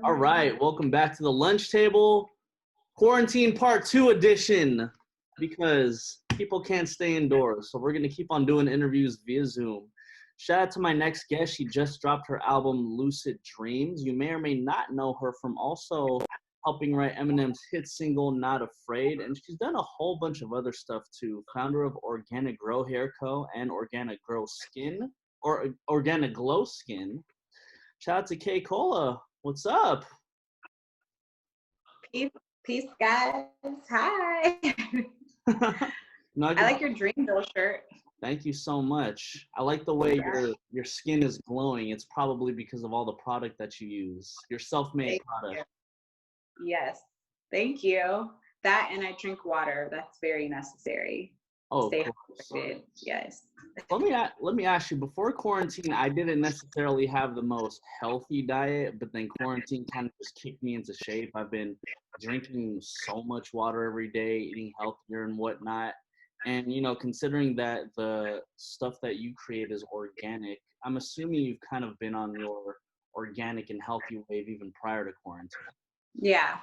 All right, welcome back to the lunch table, quarantine part 2 edition, because people can't stay indoors. So we're going to keep on doing interviews via Zoom. Shout out to my next guest. She just dropped her album, Lucid Dreams. You may or may not know her from also helping write Eminem's hit single, Not Afraid. And she's done a whole bunch of other stuff too. Founder of Organic Grow Hair Co. and Organic Grow Skin, or Organic Glow Skin. Shout out to KeKe Palmer. What's up? Peace, guys. Hi. I like your Dream Girl shirt. Thank you so much. I like the way your skin is glowing. It's probably because of all the product that you use. Your self-made product. Yes. Thank you. That and I drink water. That's very necessary. Oh, stay hydrated. Yes. Let me ask you, before quarantine, I didn't necessarily have the most healthy diet, but then quarantine kind of just kicked me into shape. I've been drinking so much water every day, eating healthier and whatnot. And, you know, considering that the stuff that you create is organic, I'm assuming you've kind of been on your organic and healthy wave even prior to quarantine. Yeah.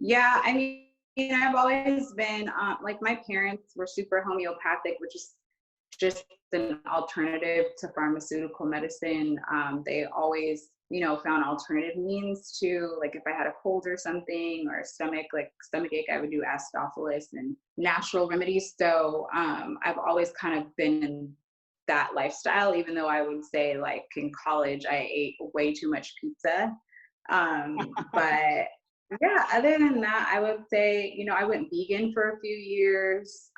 Yeah. I mean, I've always been, like my parents were super homeopathic, which is just an alternative to pharmaceutical medicine. They always, you know, found alternative means to, like if I had a cold or something or stomach ache, I would do acidophilus and natural remedies. So I've always kind of been in that lifestyle, even though I would say like in college, I ate way too much pizza. But yeah, other than that, I would say, you know, I went vegan for a few years.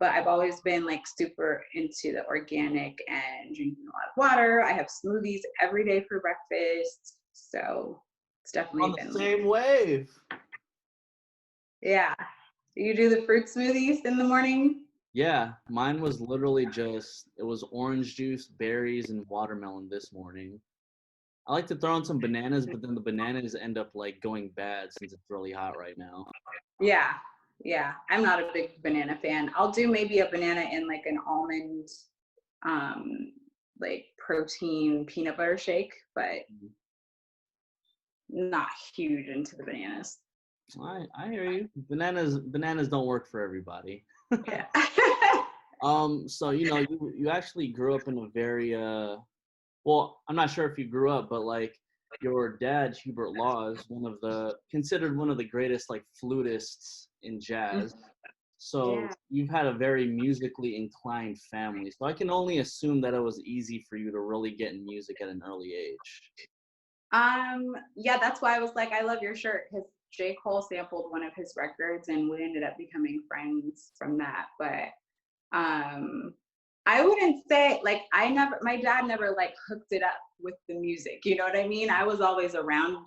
But I've always been like super into the organic and drinking a lot of water. I have smoothies every day for breakfast. So it's definitely on the same wave. Yeah. Do you do the fruit smoothies in the morning? Yeah, mine was literally it was orange juice, berries, and watermelon this morning. I like to throw in some bananas, but then the bananas end up like going bad since it's really hot right now. Yeah. Yeah, I'm not a big banana fan. I'll do maybe a banana in like an almond, like protein peanut butter shake, but not huge into the bananas. I hear you. Bananas don't work for everybody. Yeah. So you know, you actually grew up in a very well, I'm not sure if you grew up, but like your dad, Hubert Laws, considered one of the greatest like flutists in jazz. So yeah. You've had a very musically inclined family. So I can only assume that it was easy for you to really get in music at an early age. Yeah, that's why I was like, I love your shirt, because J. Cole sampled one of his records and we ended up becoming friends from that. But I wouldn't say like my dad never like hooked it up with the music, you know what I mean? I was always around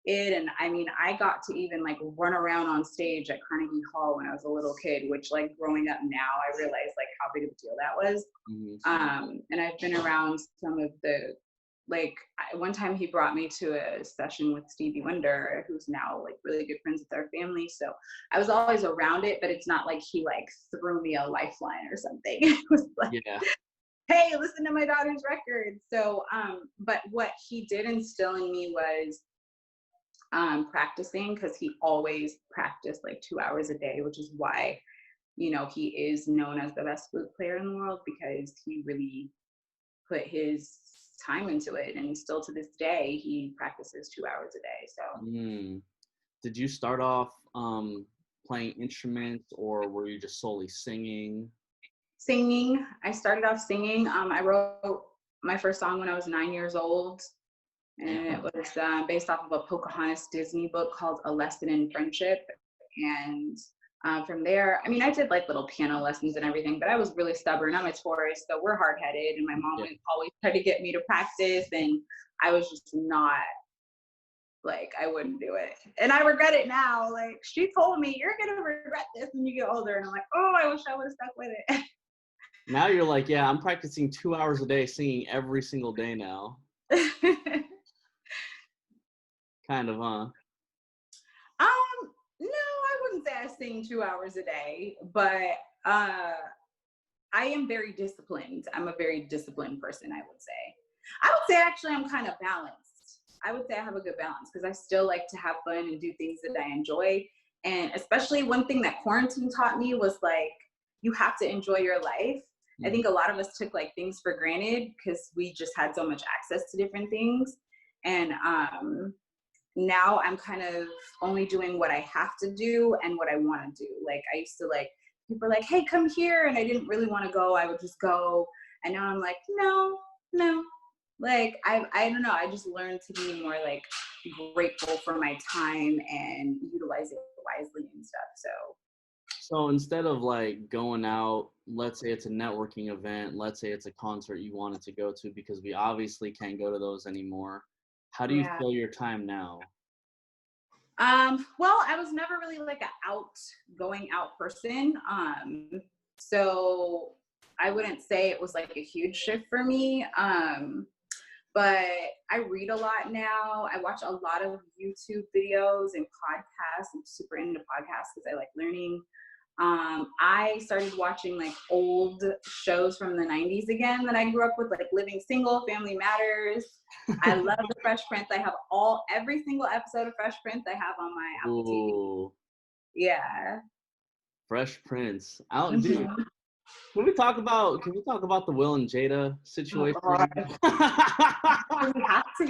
it, and I mean I got to even like run around on stage at Carnegie Hall when I was a little kid, which like growing up now I realize like how big of a deal that was. And I've been around some of the one time he brought me to a session with Stevie Wonder, who's now like really good friends with our family, so I was always around it, but it's not like he like threw me a lifeline or something. It was like, yeah, hey, listen to my daughter's record. So but what he did instill in me was practicing, because he always practiced like 2 hours a day, which is why, you know, he is known as the best flute player in the world, because he really put his time into it, and still to this day he practices 2 hours a day. So did you start off playing instruments, or were you just solely singing? I started off singing. I wrote my first song when I was 9 years old, and it was based off of a Pocahontas Disney book called A Lesson in Friendship. And from there, I mean, I did like little piano lessons and everything, but I was really stubborn. I'm a Taurus, so we're hard-headed, and my mom would always try to get me to practice, and I was just not, like, I wouldn't do it. And I regret it now. Like, she told me, you're gonna regret this when you get older, and I'm like, oh, I wish I would have stuck with it. Now you're like, yeah, I'm practicing 2 hours a day singing every single day now. Kind of, huh? No, I wouldn't say I sing 2 hours a day, but I am very disciplined. I'm a very disciplined person, I would say. I would say actually I'm kind of balanced. I would say I have a good balance because I still like to have fun and do things that I enjoy. And especially one thing that quarantine taught me was like, you have to enjoy your life. I think a lot of us took like things for granted because we just had so much access to different things. And now I'm kind of only doing what I have to do and what I want to do. Like I used to like, people are like, hey, come here. And I didn't really want to go. I would just go. And now I'm like, no. Like, I don't know. I just learned to be more like grateful for my time and utilize it wisely and stuff. So instead of like going out, let's say it's a networking event, let's say it's a concert you wanted to go to, because we obviously can't go to those anymore. How do you Yeah. fill your time now? Well, I was never really like going out person. So I wouldn't say it was like a huge shift for me. But I read a lot now. I watch a lot of YouTube videos and podcasts. I'm super into podcasts because I like learning. I started watching like old shows from the 90s again that I grew up with, like Living Single, Family Matters. I love the Fresh Prince. I have every single episode of Fresh Prince I have on my Apple TV. Yeah. Fresh Prince. Dude, can we talk about the Will and Jada situation? Oh, we have to.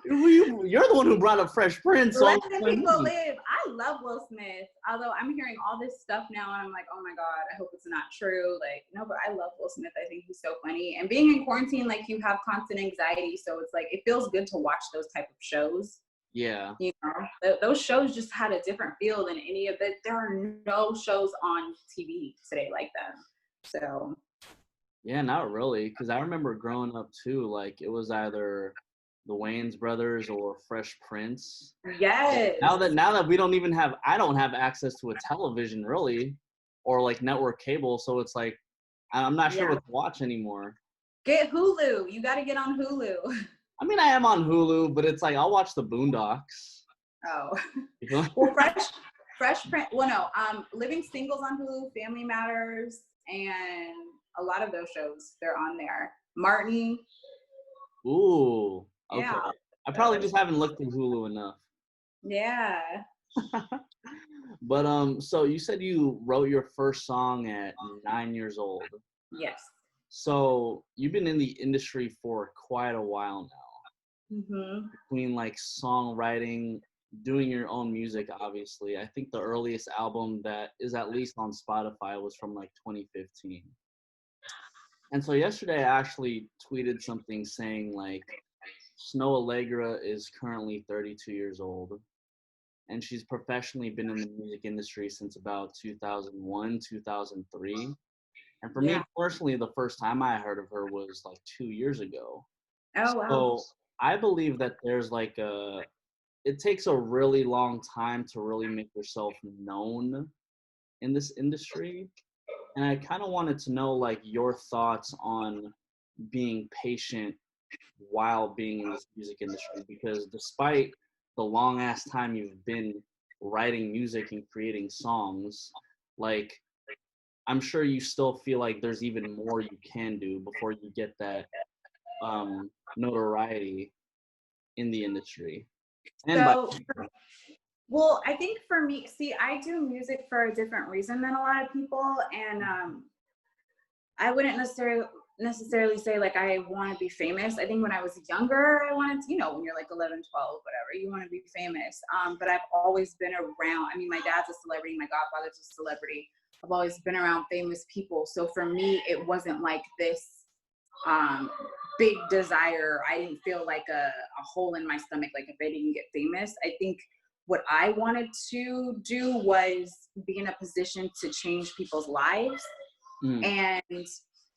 You're the one who brought up Fresh Prince. Let the people live. I love Will Smith, although I'm hearing all this stuff now and I'm like, oh my God, I hope it's not true. Like, no, but I love Will Smith. I think he's so funny. And being in quarantine, like you have constant anxiety. So it's like, it feels good to watch those type of shows. Yeah. You know, those shows just had a different feel than any of it. There are no shows on TV today like them. So. Yeah, not really. Because I remember growing up too, like it was either the Wayans brothers or Fresh Prince. Yes. Now that we don't even have, I don't have access to a television really, or like network cable. So it's like, I'm not sure what to watch anymore. Get Hulu. You got to get on Hulu. I mean, I am on Hulu, but it's like, I'll watch the Boondocks. Oh. Well, Fresh Prince. Well, no. Living Singles on Hulu, Family Matters, and a lot of those shows, they're on there. Martin. Ooh. Okay. Yeah. I probably just haven't looked through Hulu enough. Yeah. But so you said you wrote your first song at 9 years old. Yes. So you've been in the industry for quite a while now. Mm-hmm. Between like songwriting, doing your own music, obviously. I think the earliest album that is at least on Spotify was from like 2015. And so yesterday I actually tweeted something saying like, Snow Allegra is currently 32 years old, and she's professionally been in the music industry since about 2001, 2003. And for me personally, the first time I heard of her was like 2 years ago. Oh, wow. So I believe that there's like it takes a really long time to really make yourself known in this industry. And I kind of wanted to know like your thoughts on being patient while being in this music industry, because despite the long ass time you've been writing music and creating songs, like I'm sure you still feel like there's even more you can do before you get that notoriety in the industry. Well, I think for me, see, I do music for a different reason than a lot of people, and I wouldn't necessarily say like I want to be famous. I think when I was younger, I wanted to, when you're like 11, 12, whatever, you want to be famous. But I've always been around, I mean, my dad's a celebrity, my godfather's a celebrity. I've always been around famous people. So for me, it wasn't like this big desire. I didn't feel like a hole in my stomach, like if I didn't get famous. I think what I wanted to do was be in a position to change people's lives. And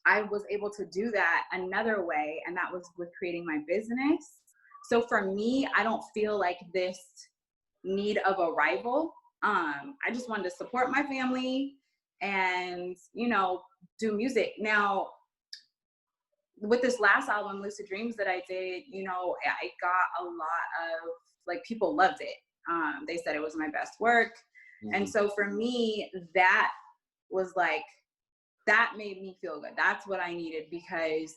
I was able to do that another way, and that was with creating my business. So for me, I don't feel like this need of a rival. I just wanted to support my family and, do music. Now, with this last album, Lucid Dreams, that I did, I got a lot of, like, people loved it. They said it was my best work. And so for me, that was like, that made me feel good. That's what I needed, because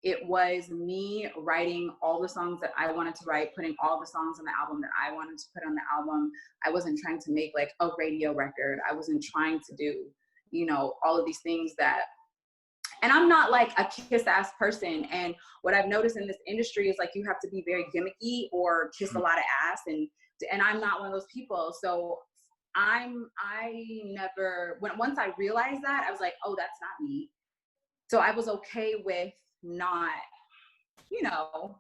it was me writing all the songs that I wanted to write, putting all the songs on the album that I wanted to put on the album. I wasn't trying to make like a radio record. I wasn't trying to do, you know, all of these things that, and I'm not like a kiss ass person. And what I've noticed in this industry is like, you have to be very gimmicky or kiss a lot of ass. And I'm not one of those people. So once I realized that, I was like, oh, that's not me. So I was okay with not, you know,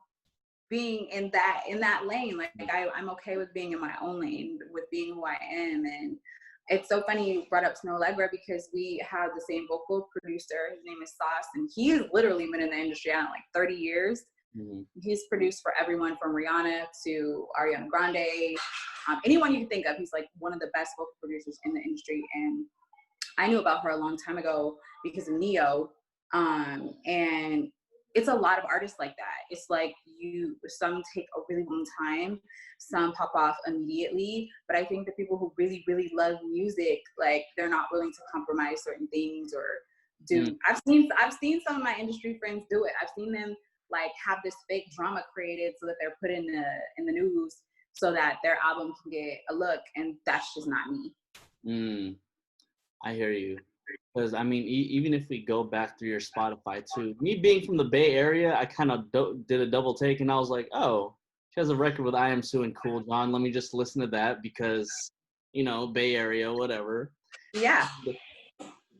being in that lane. Like I'm okay with being in my own lane, with being who I am. And it's so funny you brought up Snow Allegra, because we have the same vocal producer. His name is Sauce, and he's literally been in the industry, I don't know, like 30 years. Mm-hmm. He's produced for everyone from Rihanna to Ariana Grande, anyone you can think of. He's like one of the best vocal producers in the industry. And I knew about her a long time ago because of Neo. And it's a lot of artists like that. It's like some take a really long time, some pop off immediately. But I think the people who really, really love music, like they're not willing to compromise certain things or do. I've seen some of my industry friends do it. I've seen them like have this fake drama created so that they're put in the news so that their album can get a look, and that's just not me. I hear you. Because, I mean, even if we go back through your Spotify, too, me being from the Bay Area, I kind of did a double take, and I was like, oh, she has a record with I Am Sue and Cool John. Let me just listen to that because, you know, Bay Area, whatever. Yeah.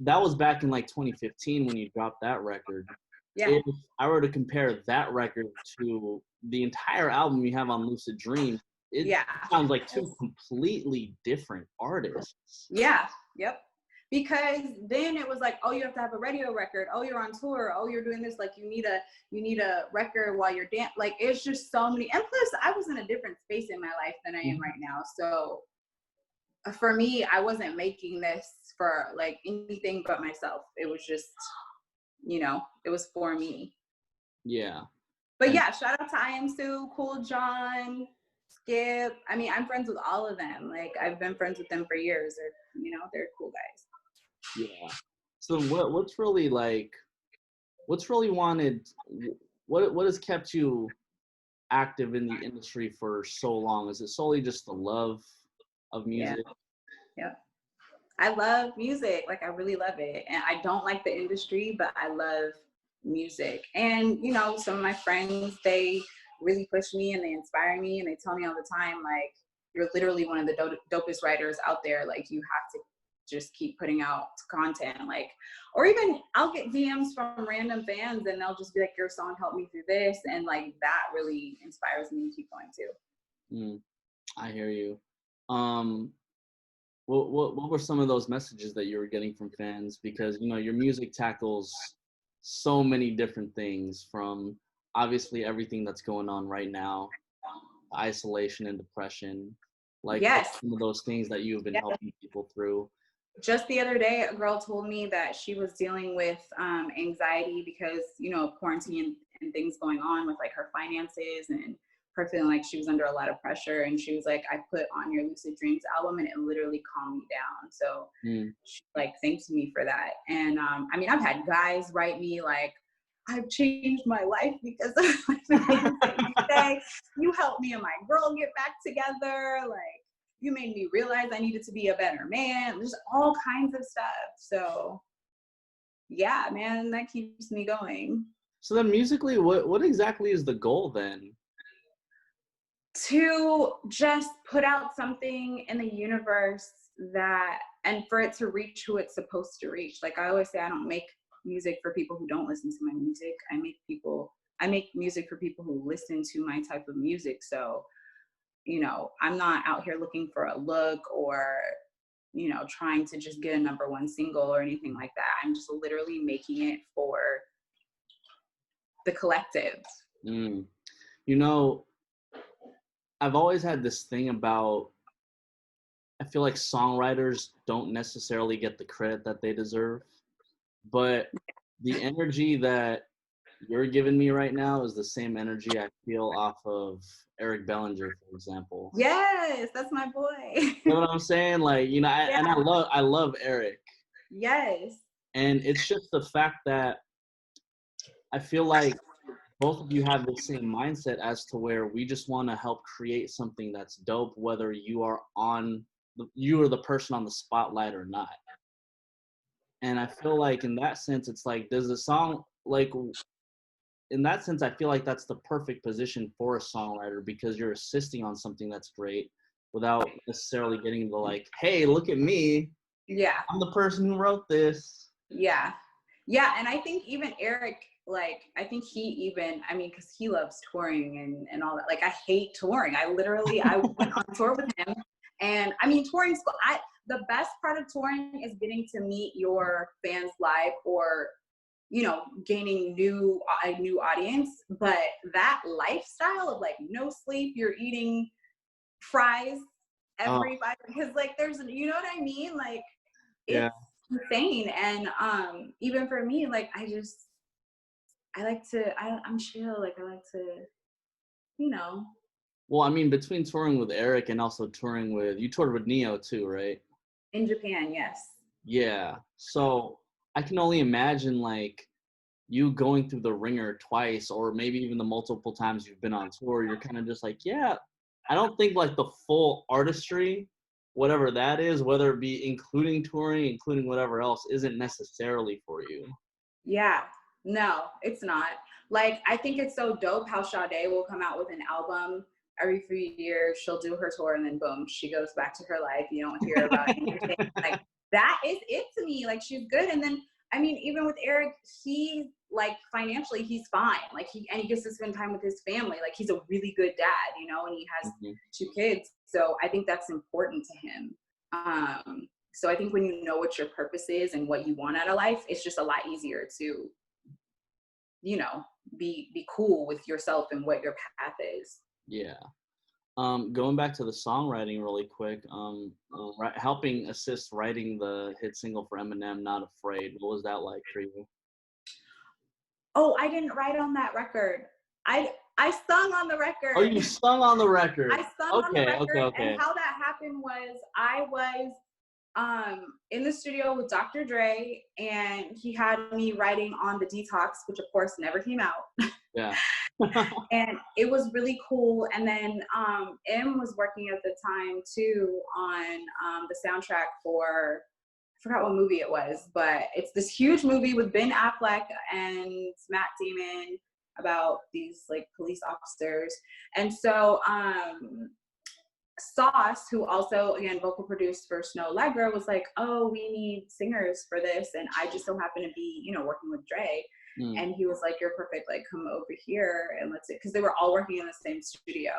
That was back in, like, 2015 when you dropped that record. Yeah. If I were to compare that record to the entire album you have on Lucid Dream, it sounds like two completely different artists. Yeah. Yep. Because then it was like, oh, you have to have a radio record. Oh, you're on tour. Oh, you're doing this. Like you need a record while you're dancing. Like it's just so many. And plus, I was in a different space in my life than I am right now. So for me, I wasn't making this for like anything but myself. It was just, you know, it was for me. Yeah. But yeah, shout out to I Am Sue, Cool John, Skip. I mean, I'm friends with all of them. Like I've been friends with them for years. They're cool guys. Yeah. So what's really wanted, what has kept you active in the industry for so long? Is it solely just the love of music? Yeah. I love music. Like I really love it. And I don't like the industry, but I love music. And, you know, some of my friends, they really push me and they inspire me and they tell me all the time, like, you're literally one of the dopest writers out there. Like you have to just keep putting out content, like, or even I'll get DMs from random fans and they'll just be like, your song helped me through this. And like, that really inspires me to keep going too. I hear you. What were some of those messages that you were getting from fans? Because, you know, your music tackles so many different things, from obviously everything that's going on right now, isolation and depression, like some of those things that you've been helping people through. Just the other day, a girl told me that she was dealing with anxiety because, you know, quarantine and things going on with like her finances and her feeling like she was under a lot of pressure. And she was like, I put on your Lucid Dreams album and it literally calmed me down. So she like thanked me for that. And I mean, I've had guys write me like, I've changed my life because of you helped me and my girl get back together. Like, you made me realize I needed to be a better man. There's all kinds of stuff. So yeah, man, that keeps me going. So then musically, what exactly is the goal then? To just put out something in the universe and for it to reach who it's supposed to reach. Like I always say, I don't make music for people who don't listen to my music. I make music for people who listen to my type of music. So, you know, I'm not out here looking for a look or, you know, trying to just get a #1 single or anything like that. I'm just literally making it for the collective. You know, I've always had this thing about, I feel like songwriters don't necessarily get the credit that they deserve, but the energy that you're giving me right now is the same energy I feel off of Eric Bellinger, for example. Yes, that's my boy. You know what I'm saying? Like, you know, and I love Eric. Yes. And it's just the fact that I feel like both of you have the same mindset as to where we just want to help create something that's dope, whether you are the person on the spotlight or not. And I feel like in that sense, it's like, does the song, like, in that sense, I feel like that's the perfect position for a songwriter, because you're assisting on something that's great without necessarily getting the like, hey, look at me. Yeah. I'm the person who wrote this. Yeah. Yeah. And I think even Eric, like, I think he even, I mean, because he loves touring and all that. Like, I hate touring. I went on tour with him. And I mean, touring's cool. The best part of touring is getting to meet your fans live, or, you know, gaining a new audience. But that lifestyle of like no sleep, you're eating fries every 5, because like there's, you know what I mean? Like, it's insane. And even for me, like, I'm chill. Like, I like to, you know. Well, I mean, between touring with Eric and also touring with, you toured with Neo too, right? In Japan, yes. Yeah. So I can only imagine like you going through the ringer twice, or maybe even the multiple times you've been on tour. You're kind of just like, yeah, I don't think like the full artistry, whatever that is, whether it be including touring, including whatever else, isn't necessarily for you. Yeah. No, it's not. Like, I think it's so dope how Sade will come out with an album every few years. She'll do her tour, and then boom, she goes back to her life. You don't hear about anything. Like, that is it to me. Like, she's good. And then, I mean, even with Eric, he, like, financially, he's fine. Like, he gets to spend time with his family. Like, he's a really good dad, you know, and he has 2 kids. So I think that's important to him. So I think when you know what your purpose is and what you want out of life, it's just a lot easier to, you know, be cool with yourself and what your path is. Yeah. Going back to the songwriting really quick, helping assist writing the hit single for Eminem, Not Afraid. What was that like for you? Oh, I didn't write on that record. I sung on the record. Oh, you sung on the record. I sung on the record. Okay. And how that happened was I was in the studio with Dr. Dre, and he had me writing on the Detox, which of course never came out. Yeah. And it was really cool. And then M was working at the time too on the soundtrack for, I forgot what movie it was, but it's this huge movie with Ben Affleck and Matt Damon about these like police officers. And so Sauce, who also, again, vocal produced for Snow Allegra, was like, oh, we need singers for this. And I just so happened to be, you know, working with Dre. And he was like, you're perfect, like, come over here and let's see, because they were all working in the same studio.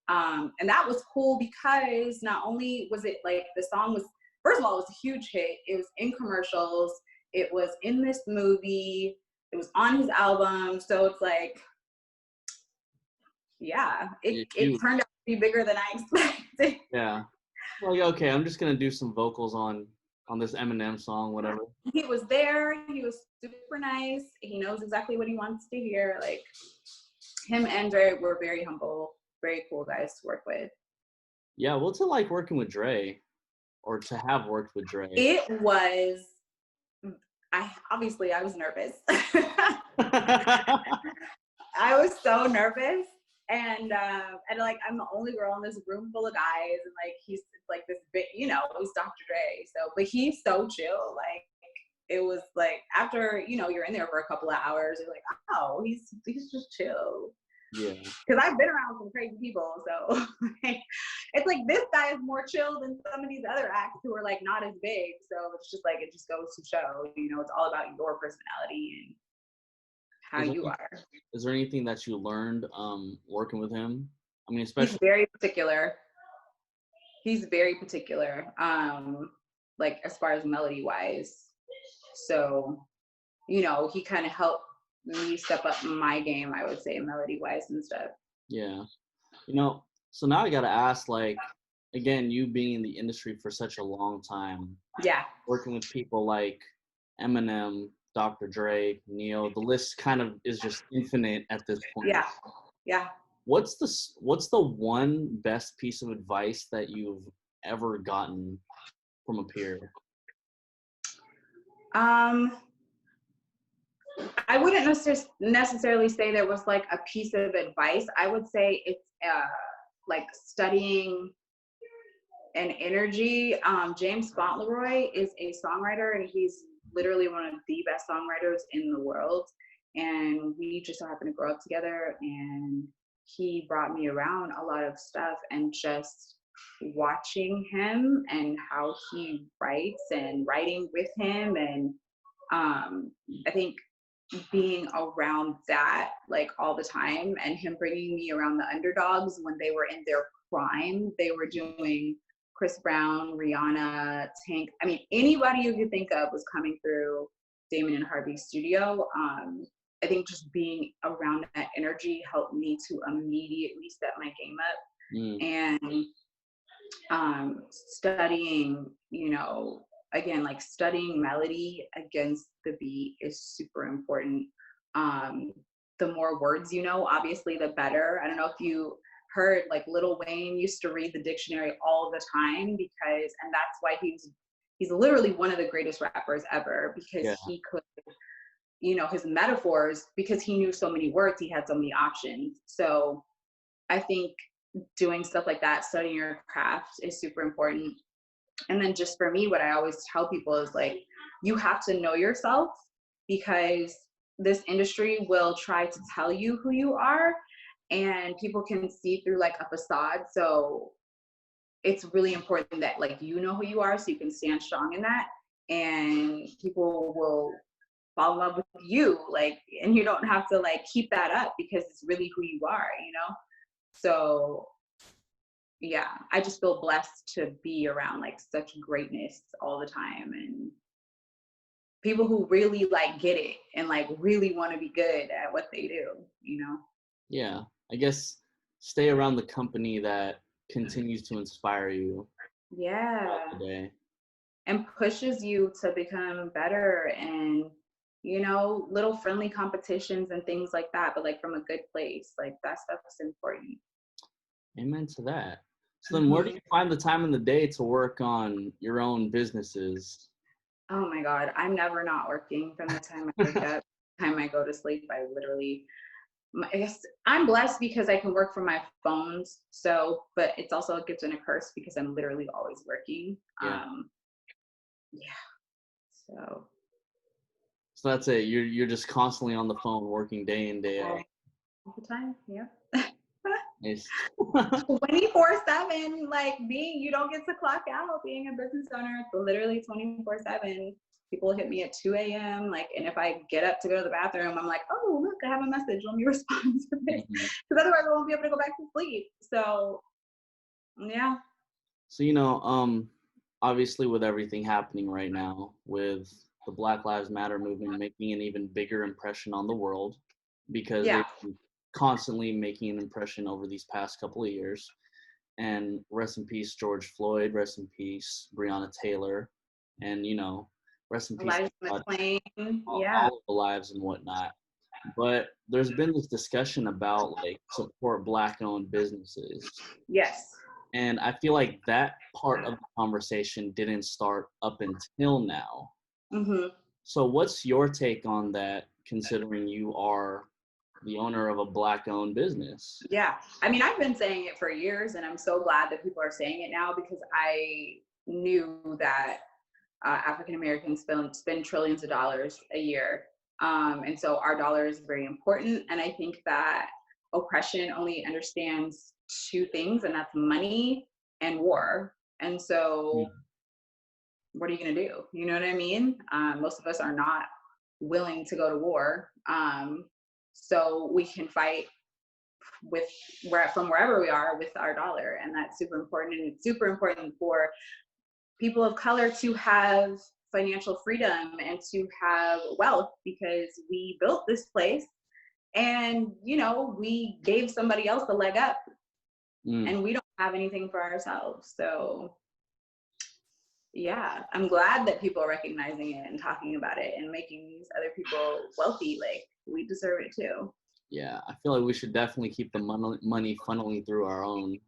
And that was cool because not only was it like, the song was, first of all, it was a huge hit. It was in commercials. It was in this movie. It was on his album. So it's like, yeah, it turned out to be bigger than I expected. Yeah. Well, okay, I'm just going to do some vocals on this Eminem song, whatever. He was there. He was super nice. He knows exactly what he wants to hear. Like, him and Dre were very humble, very cool guys to work with. Yeah, what's it like working with Dre, or to have worked with Dre? It was, I was nervous. I was so nervous. And like, I'm the only girl in this room full of guys, and like, he's like this big, you know, he's Dr. Dre. So, but he's so chill. Like, it was like, after, you know, you're in there for a couple of hours, you're like, oh, he's just chill. Yeah. Because I've been around some crazy people, so it's like, this guy is more chill than some of these other acts who are like not as big. So it's just like, it just goes to show, you know, it's all about your personality and how you are. Is there anything that you learned working with him? I mean, especially, he's very particular. Like, as far as melody wise. So, you know, he kind of helped me step up my game, I would say, melody wise and stuff. Yeah. You know, so now I got to ask, like, again, you being in the industry for such a long time. Yeah. Working with people like Eminem, Dr. Dre, Neo, the list kind of is just infinite at this point. Yeah. Yeah. What's the one best piece of advice that you've ever gotten from a peer? I wouldn't necessarily say there was like a piece of advice. I would say it's like studying an energy. James Fauntleroy is a songwriter, and he's literally one of the best songwriters in the world. And we just so happened to grow up together, and he brought me around a lot of stuff, and just watching him and how he writes and writing with him. And I think being around that like all the time, and him bringing me around the underdogs when they were in their prime. They were doing Chris Brown, Rihanna, Tank. I mean, anybody you could think of was coming through Damon and Harvey's studio. I think just being around that energy helped me to immediately step my game up. And studying, you know, again, like studying melody against the beat is super important. The more words you know, obviously, the better. I don't know if you heard, like, Lil Wayne used to read the dictionary all the time, and that's why he's literally one of the greatest rappers ever, because he could, you know, his metaphors, because he knew so many words, he had so many options. So I think doing stuff like that, studying your craft, is super important. And then just for me, what I always tell people is, like, you have to know yourself, because this industry will try to tell you who you are, and people can see through like a facade. So it's really important that, like, you know who you are, so you can stand strong in that, and people will fall in love with you, like, and you don't have to like keep that up, because it's really who you are, you know? So yeah, I just feel blessed to be around like such greatness all the time, and people who really like get it and like really want to be good at what they do, you know? Yeah, I guess stay around the company that continues to inspire you. Yeah. Today. And pushes you to become better, and, you know, little friendly competitions and things like that, but like from a good place. Like, that stuff is important. Amen to that. So then where do you find the time in the day to work on your own businesses? Oh my God, I'm never not working. From the time I wake up, the time I go to sleep, I guess I'm blessed because I can work from my phones. So, but it's also a gift and a curse, because I'm literally always working. So that's it. You're just constantly on the phone working day in, day out. all the time. Yeah. Nice. 24/7, like, you don't get to clock out being a business owner. It's literally 24/7. People hit me at 2 a.m. like, and if I get up to go to the bathroom, I'm like, oh, look, I have a message. Let me respond to this, because otherwise I won't be able to go back to sleep. So yeah. So, you know, obviously with everything happening right now, with the Black Lives Matter movement making an even bigger impression on the world, because they've been constantly making an impression over these past couple of years. And rest in peace, George Floyd, rest in peace, Breonna Taylor, and, you know, rest in peace, all of the lives and whatnot. But there's been this discussion about like support Black-owned businesses. Yes. And I feel like that part of the conversation didn't start up until now. So what's your take on that, considering you are the owner of a Black-owned business? Yeah, I mean, I've been saying it for years, and I'm so glad that people are saying it now, because I knew that African Americans spend trillions of dollars a year, and so our dollar is very important. And I think that oppression only understands two things, and that's money and war. And so what are you going to do? You know what I mean? Most of us are not willing to go to war. So we can fight from wherever we are with our dollar. And that's super important. And it's super important for people of color to have financial freedom and to have wealth, because we built this place, and, you know, we gave somebody else a leg up, and we don't have anything for ourselves. So yeah, I'm glad that people are recognizing it and talking about it and making these other people wealthy. Like, we deserve it too. Yeah, I feel like we should definitely keep the money funneling through our own.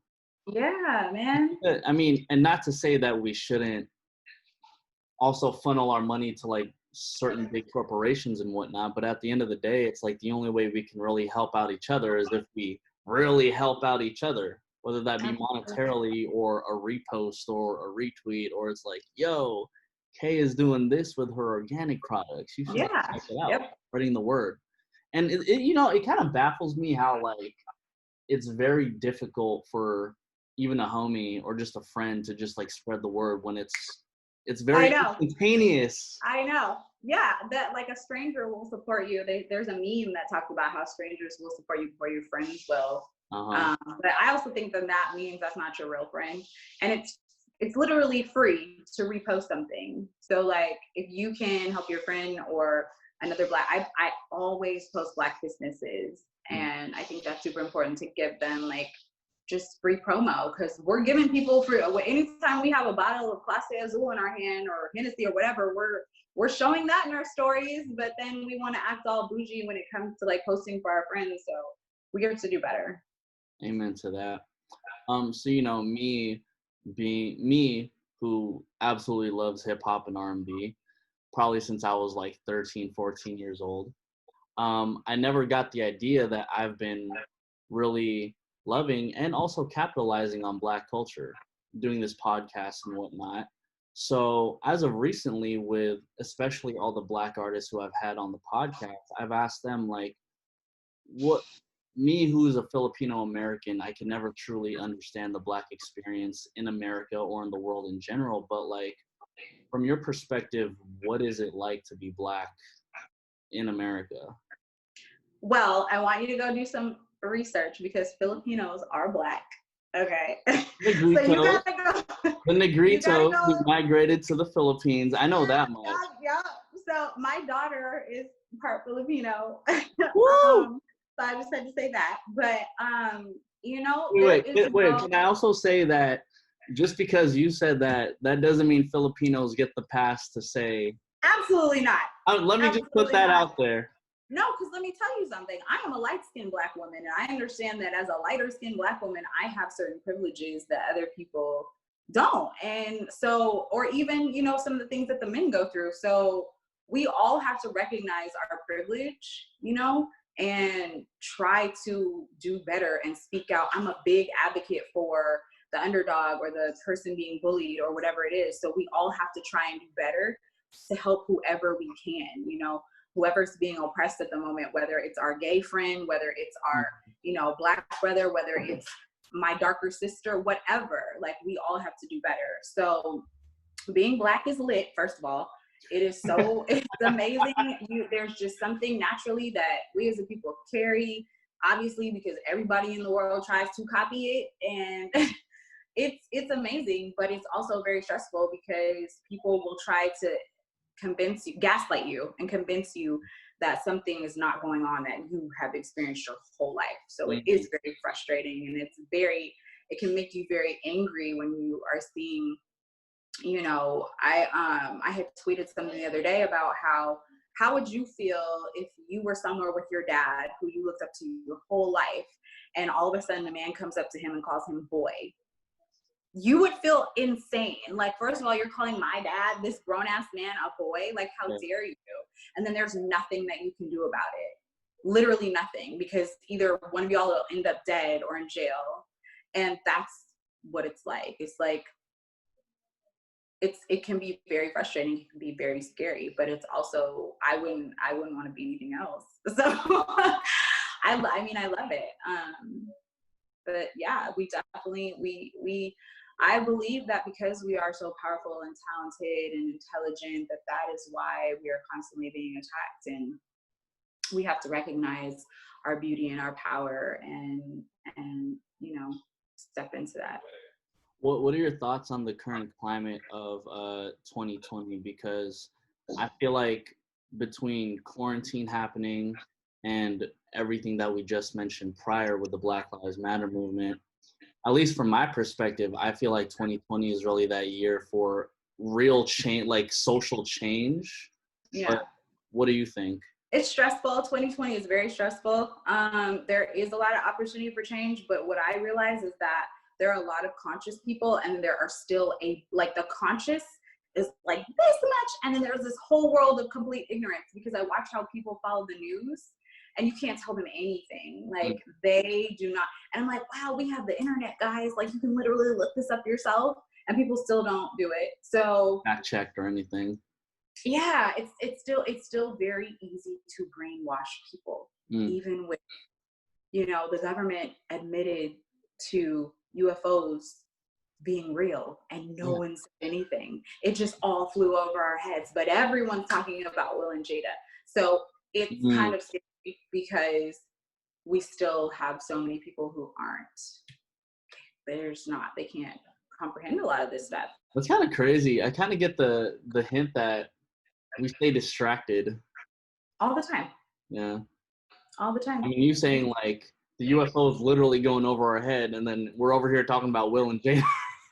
Yeah, man. I mean, and not to say that we shouldn't also funnel our money to like certain big corporations and whatnot. But at the end of the day, it's like the only way we can really help out each other is if we really help out each other, whether that be monetarily or a repost or a retweet, or it's like, yo, Kay is doing this with her organic products. You should check it out. Yep. Spreading the word. And it kind of baffles me how like it's very difficult for even a homie or just a friend to just like spread the word when it's very instantaneous. I know. Yeah, that like a stranger will support you. There's a meme that talks about how strangers will support you before your friends will. But I also think that means that's not your real friend. And it's literally free to repost something. So like if you can help your friend or another Black, I always post Black businesses. And I think that's super important to give them like just free promo, because we're giving people free. Anytime we have a bottle of Clase Azul in our hand or Hennessy or whatever, we're showing that in our stories, but then we want to act all bougie when it comes to like posting for our friends. So we have to do better. Amen to that. So me being me, who absolutely loves hip hop and R&B, probably since I was like 13, 14 years old. I never got the idea that I've been really loving and also capitalizing on Black culture, doing this podcast and whatnot. So as of recently, with especially all the Black artists who I've had on the podcast, I've asked them like, me who's a Filipino American, I can never truly understand the Black experience in America or in the world in general, but like from your perspective, what is it like to be Black in America? Well, I want you to go do some research because Filipinos are Black. Okay. The Negritos who migrated to the Philippines. I know that much. Yeah. So my daughter is part Filipino. Woo! So I just had to say that. But wait. Can I also say that just because you said that doesn't mean Filipinos get the pass to say? Absolutely not. Let me just put that out there. No, because let me tell you something. I am a light-skinned Black woman, and I understand that as a lighter-skinned Black woman, I have certain privileges that other people don't. And so, or even, some of the things that the men go through. So we all have to recognize our privilege, and try to do better and speak out. I'm a big advocate for the underdog or the person being bullied or whatever it is. So we all have to try and do better to help whoever we can, whoever's being oppressed at the moment, whether it's our gay friend, whether it's our, Black brother, whether it's my darker sister, whatever, like we all have to do better. So being Black is lit, first of all. It is it's amazing. There's just something naturally that we as a people carry, obviously, because everybody in the world tries to copy it. And it's amazing, but it's also very stressful because people will try to gaslight you and convince you that something is not going on that you have experienced your whole life. So it is very frustrating, and it can make you very angry when you are seeing, I had tweeted something the other day about how would you feel if you were somewhere with your dad who you looked up to your whole life, and all of a sudden a man comes up to him and calls him boy? You would feel insane. Like, first of all, you're calling my dad, this grown-ass man, a boy? Like, how dare you? And then there's nothing that you can do about it. Literally nothing, because either one of y'all will end up dead or in jail. And that's what it's like. It's like, it can be very frustrating. It can be very scary, but it's also, I wouldn't want to be anything else. So I love it. But yeah, we definitely, I believe that because we are so powerful and talented and intelligent, that is why we are constantly being attacked. And we have to recognize our beauty and our power and step into that. What are your thoughts on the current climate of 2020? Because I feel like between quarantine happening and everything that we just mentioned prior with the Black Lives Matter movement, at least from my perspective, I feel like 2020 is really that year for real change, like social change. Yeah. But what do you think? It's stressful. 2020 is very stressful. There is a lot of opportunity for change, but what I realize is that there are a lot of conscious people, and there are still the conscious is like this much. And then there's this whole world of complete ignorance because I watch how people follow the news and you can't tell them anything. Like they do not. And I'm like, wow, we have the internet, guys. Like you can literally look this up yourself and people still don't do it. So fact checked or anything. Yeah, it's still very easy to brainwash people, even with, you know, the government admitted to UFOs being real and no one said anything. It just all flew over our heads, but everyone's talking about Will and Jada. So it's kind of scary because we still have so many people who they can't comprehend a lot of this stuff. That's kind of crazy. I kind of get the hint that we stay distracted. All the time. Yeah. All the time. I mean, you saying like the UFO is literally going over our head, and then we're over here talking about Will and Jada.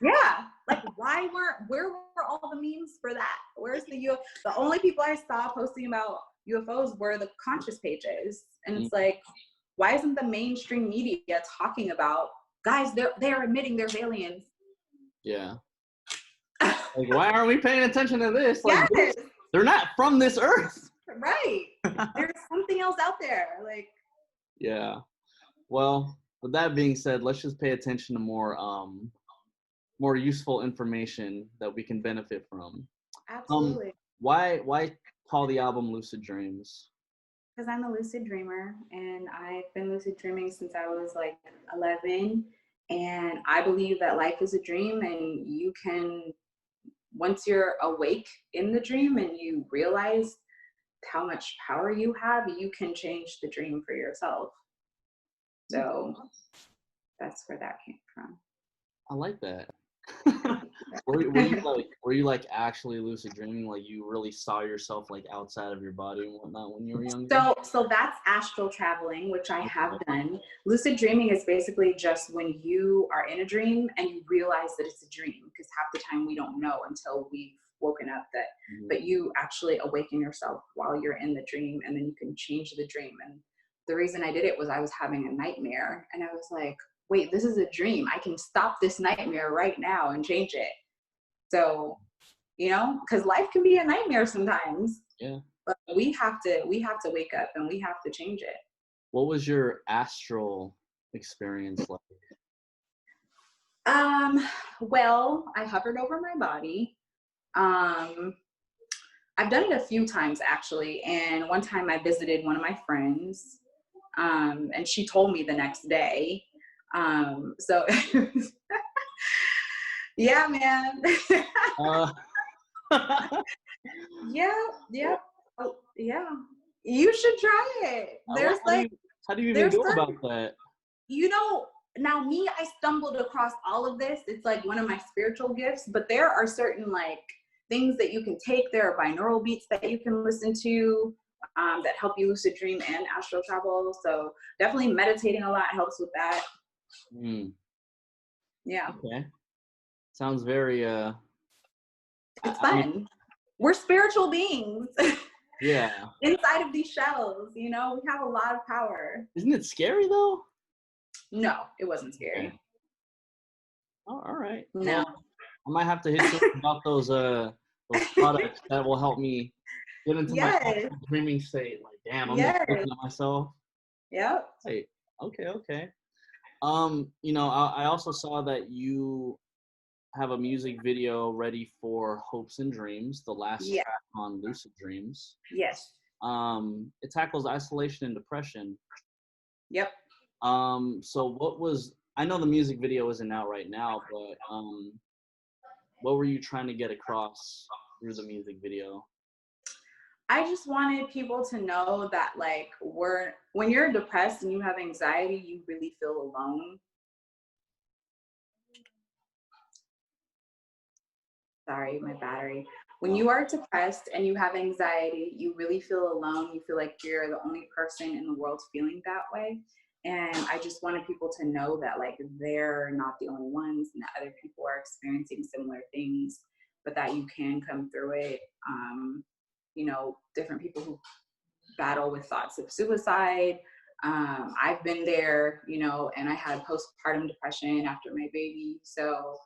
Yeah. Like, where were all the memes for that? Where's the only people I saw posting about UFOs were the conscious pages. And it's like, why isn't the mainstream media talking about, guys, they're admitting there's aliens? Yeah. Like, why aren't we paying attention to this? Like, Yes. They're not from this earth. Right. There's something else out there. Like. Yeah. Well, with that being said, let's just pay attention to more useful information that we can benefit from. Absolutely. Why call the album Lucid Dreams? Because I'm a lucid dreamer, and I've been lucid dreaming since I was like 11. And I believe that life is a dream, and you can, once you're awake in the dream and you realize how much power you have, you can change the dream for yourself. So that's where that came from. I like that. were you like actually lucid dreaming? Like you really saw yourself like outside of your body and whatnot when you were younger? So that's astral traveling, which I have done. Lucid dreaming is basically just when you are in a dream and you realize that it's a dream, because half the time we don't know until we've woken up that, but you actually awaken yourself while you're in the dream, and then you can change the dream. And the reason I did it was I was having a nightmare, and I was like, wait, this is a dream. I can stop this nightmare right now and change it. So, you know, because life can be a nightmare sometimes. Yeah. But we have to wake up and we have to change it. What was your astral experience like? Well, I hovered over my body. I've done it a few times actually, and one time I visited one of my friends, and she told me the next day. So yeah, man. Yeah. Oh, yeah. You should try it. There's how do you even go about that? You know, now me, I stumbled across all of this. It's like one of my spiritual gifts, but there are certain like things that you can take. There are binaural beats that you can listen to that help you lucid dream and astral travel. So definitely meditating a lot helps with that. Yeah. Okay. Sounds very it's fun. We're spiritual beings. Yeah. Inside of these shells, you know, we have a lot of power. Isn't it scary though? No, it wasn't scary. Okay. Oh, all right. No. Well, I might have to hit you about those products that will help me get into my dreaming state. Like, damn, I'm just looking at myself. Yep. Hey, okay. You know, I also saw that you have a music video ready for Hopes and Dreams, the last track on Lucid Dreams. Yes. It tackles isolation and depression. Yep. So I know the music video isn't out right now, but what were you trying to get across through the music video? I just wanted people to know that like when you're depressed and you have anxiety, you really feel alone. Sorry, my battery. When you are depressed and you have anxiety, you really feel alone. You feel like you're the only person in the world feeling that way. And I just wanted people to know that like they're not the only ones, and that other people are experiencing similar things, but that you can come through it. You know, different people who battle with thoughts of suicide. I've been there, you know, and I had postpartum depression after my baby. So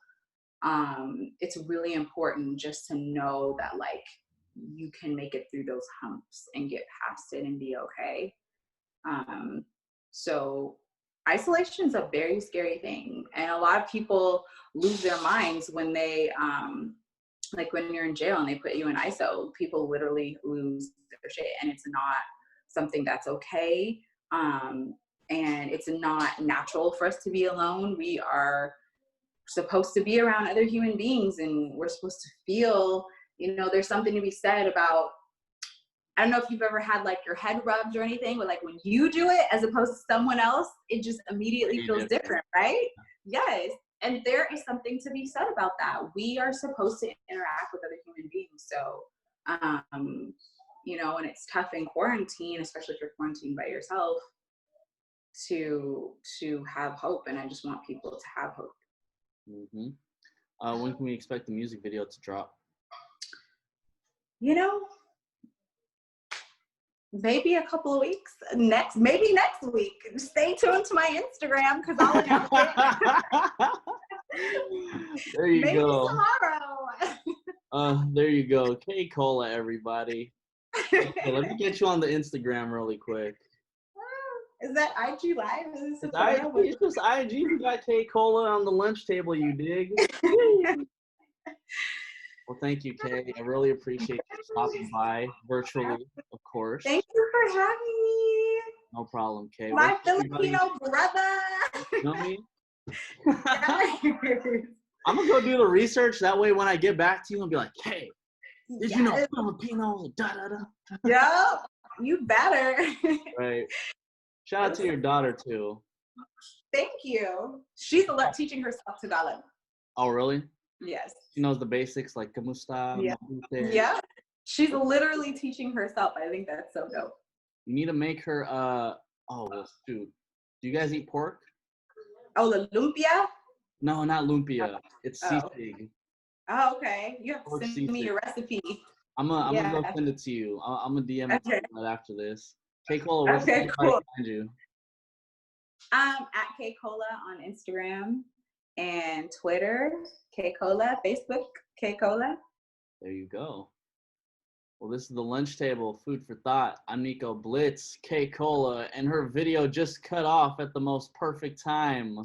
it's really important just to know that like you can make it through those humps and get past it and be okay. So isolation is a very scary thing, and a lot of people lose their minds when they like when you're in jail and they put you in ISO. People literally lose their shit, and it's not something that's okay. And it's not natural for us to be alone. We are supposed to be around other human beings, and we're supposed to feel, you know, there's something to be said about, I don't know if you've ever had like your head rubbed or anything, but like when you do it as opposed to someone else, it just immediately feels different, right? Yes. And there is something to be said about that. We are supposed to interact with other human beings. So, you know, and it's tough in quarantine, especially if you're quarantined by yourself, to have hope. And I just want people to have hope. When can we expect the music video to drop? You know, maybe a couple of weeks. Maybe next week. Stay tuned to my Instagram because I'll announce it. There you maybe go. Tomorrow. There you go. KeKe Palmer, everybody. Okay, let me get you on the Instagram really quick. Is that IG Live? It's just IG. You got KeKe Palmer on the lunch table, you dig? Well, thank you, Kay. I really appreciate you stopping by virtually, of course. Thank you for having me. No problem, Kay. My Filipino brother. You know me? I'm going to go do the research. That way, when I get back to you, I'll be like, hey, did you know Filipino? Yep, you better. Right. Shout out to your daughter, too. Thank you. She's teaching herself Tagalog. Oh, really? Yes. She knows the basics like kamusta. Yeah. Yeah. She's literally teaching herself. I think that's so dope. You need to make her shoot. Do you guys eat pork? Oh, the lumpia? No, not lumpia. It's sisig. Oh, okay. You have to send me your recepe. I'm gonna go send it to you. I'm gonna DM it right after this. KeKe Palmer, what's okay, cool. Find you? At KeKe Palmer on Instagram and Twitter, KeKe Palmer, Facebook, KeKe Palmer. There you go. Well, this is the lunch table, food for thought. I'm Nico. Blitz, KeKe Palmer, and her video just cut off at the most perfect time.